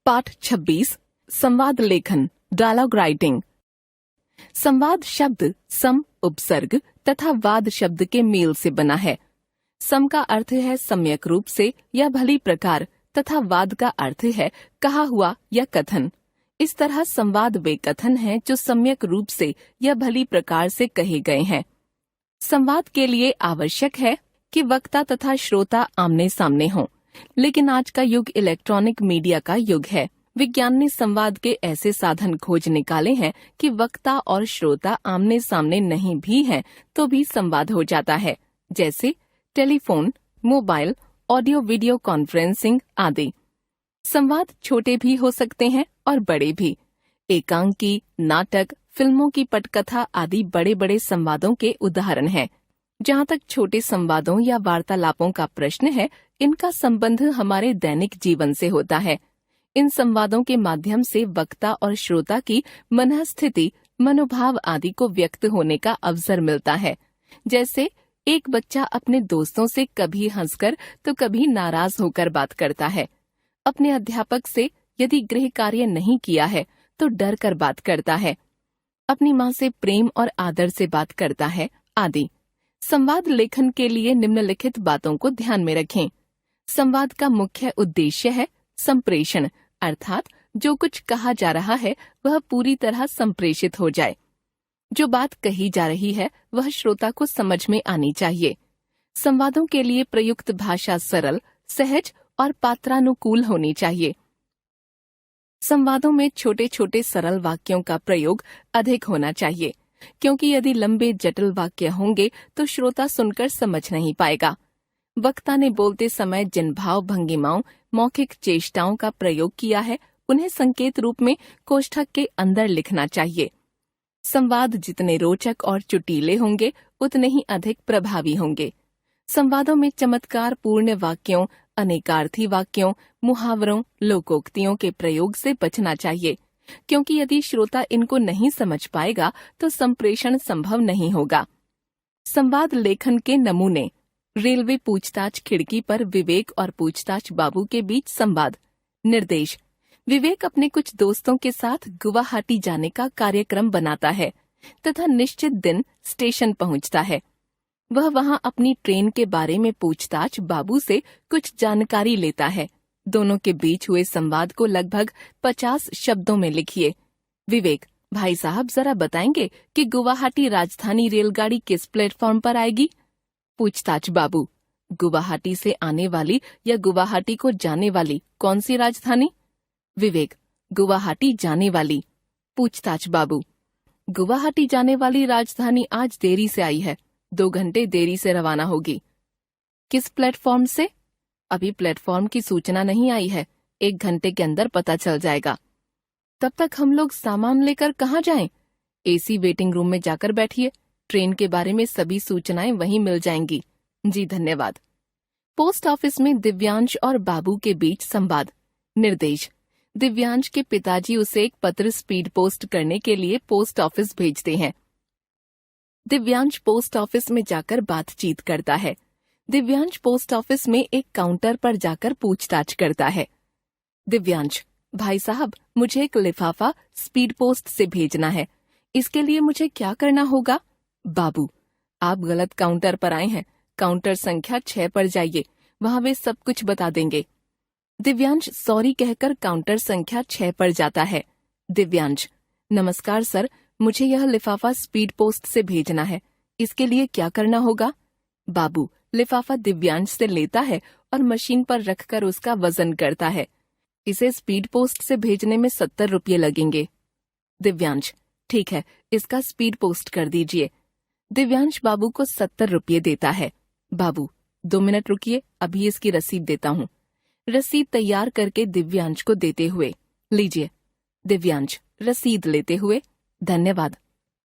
पाठ 26 संवाद लेखन डायलॉग राइटिंग। संवाद शब्द सम उपसर्ग तथा वाद शब्द के मेल से बना है। सम का अर्थ है सम्यक रूप से या भली प्रकार तथा वाद का अर्थ है कहा हुआ या कथन। इस तरह संवाद वे कथन हैं जो सम्यक रूप से या भली प्रकार से कहे गए हैं। संवाद के लिए आवश्यक है कि वक्ता तथा श्रोता आमने सामने हों, लेकिन आज का युग इलेक्ट्रॉनिक मीडिया का युग है। विज्ञान ने संवाद के ऐसे साधन खोज निकाले हैं कि वक्ता और श्रोता आमने सामने नहीं भी हैं तो भी संवाद हो जाता है, जैसे telephone, mobile, audio video conferencing आदि। संवाद छोटे भी हो सकते हैं और बड़े भी। एकांकी, नाटक, फिल्मों की पटकथा आदि बड़े बड़े संवादों के उदाहरण हैं। जहाँ तक छोटे संवादों या वार्तालापों का प्रश्न है, इनका संबंध हमारे दैनिक जीवन से होता है। इन संवादों के माध्यम से वक्ता और श्रोता की मनःस्थिति, मनोभाव आदि को व्यक्त होने का अवसर मिलता है। जैसे एक बच्चा अपने दोस्तों से कभी हंसकर तो कभी नाराज होकर बात करता है। अपने अध्यापक से यदि गृह कार्य नहीं किया है तो डर कर बात करता है। अपनी माँ से प्रेम और आदर से बात करता है आदि। संवाद लेखन के लिए निम्नलिखित बातों को ध्यान में रखें। संवाद का मुख्य उद्देश्य है संप्रेषण, अर्थात जो कुछ कहा जा रहा है वह पूरी तरह संप्रेषित हो जाए। जो बात कही जा रही है वह श्रोता को समझ में आनी चाहिए। संवादों के लिए प्रयुक्त भाषा सरल, सहज और पात्रानुकूल होनी चाहिए। संवादों में छोटे छोटे सरल वाक्यों का प्रयोग अधिक होना चाहिए, क्योंकि यदि लंबे जटिल वाक्य होंगे तो श्रोता सुनकर समझ नहीं पाएगा। वक्ता ने बोलते समय जिन भाव भंगिमाओं, मौखिक चेष्टाओं का प्रयोग किया है उन्हें संकेत रूप में कोष्ठक के अंदर लिखना चाहिए। संवाद जितने रोचक और चुटीले होंगे उतने ही अधिक प्रभावी होंगे। संवादों में चमत्कार पूर्ण वाक्यों, अनेकार्थी वाक्यों, मुहावरों, लोकोक्तियों के प्रयोग से बचना चाहिए, क्योंकि यदि श्रोता इनको नहीं समझ पाएगा तो संप्रेषण संभव नहीं होगा। संवाद लेखन के नमूने। रेलवे पूछताछ खिड़की पर विवेक और पूछताछ बाबू के बीच संवाद। निर्देश। विवेक अपने कुछ दोस्तों के साथ गुवाहाटी जाने का कार्यक्रम बनाता है तथा निश्चित दिन स्टेशन पहुंचता है। वह वहां अपनी ट्रेन के बारे में पूछताछ बाबू से कुछ जानकारी लेता है। दोनों के बीच हुए संवाद को लगभग 50 शब्दों में लिखिए। विवेक: भाई साहब, जरा बताएंगे कि गुवाहाटी राजधानी रेलगाड़ी किस प्लेटफॉर्म पर आएगी? पूछताछ बाबू: गुवाहाटी से आने वाली या गुवाहाटी को जाने वाली कौन सी राजधानी? विवेक: गुवाहाटी जाने वाली। पूछताछ बाबू: गुवाहाटी जाने वाली राजधानी आज देरी से आई है, 2 घंटे देरी से रवाना होगी। किस प्लेटफॉर्म से? अभी प्लेटफॉर्म की सूचना नहीं आई है, 1 घंटे के अंदर पता चल जाएगा। तब तक हम लोग सामान लेकर कहाँ जाएं? एसी वेटिंग रूम में जाकर बैठिए, ट्रेन के बारे में सभी सूचनाएं वहीं मिल जाएंगी। जी धन्यवाद। पोस्ट ऑफिस में दिव्यांश और बाबू के बीच संवाद। निर्देश। दिव्यांश के पिताजी उसे एक पत्र स्पीड पोस्ट करने के लिए पोस्ट ऑफिस भेजते हैं। दिव्यांश पोस्ट ऑफिस में जाकर बातचीत करता है। दिव्यांश पोस्ट ऑफिस में एक काउंटर पर जाकर पूछताछ करता है। दिव्यांश: भाई साहब, मुझे एक लिफाफा स्पीड पोस्ट से भेजना है, इसके लिए मुझे क्या करना होगा? बाबू: आप गलत काउंटर पर आए हैं, काउंटर संख्या 6 पर जाइए, वहाँ वे सब कुछ बता देंगे। दिव्यांश सॉरी कहकर काउंटर संख्या 6 पर जाता है। दिव्यांश: नमस्कार सर, मुझे यह लिफाफा स्पीड पोस्ट से भेजना है, इसके लिए क्या करना होगा? बाबू लिफाफा दिव्यांश से लेता है और मशीन पर रखकर उसका वजन करता है। इसे स्पीड पोस्ट से भेजने में 70 रुपये लगेंगे। दिव्यांश: ठीक है, इसका स्पीड पोस्ट कर दीजिए। दिव्यांश बाबू को 70 रुपये देता है। बाबू: 2 मिनट रुकिए, अभी इसकी रसीद देता हूँ। रसीद तैयार करके दिव्यांश को देते हुए, लीजिए। दिव्यांश रसीद लेते हुए, धन्यवाद।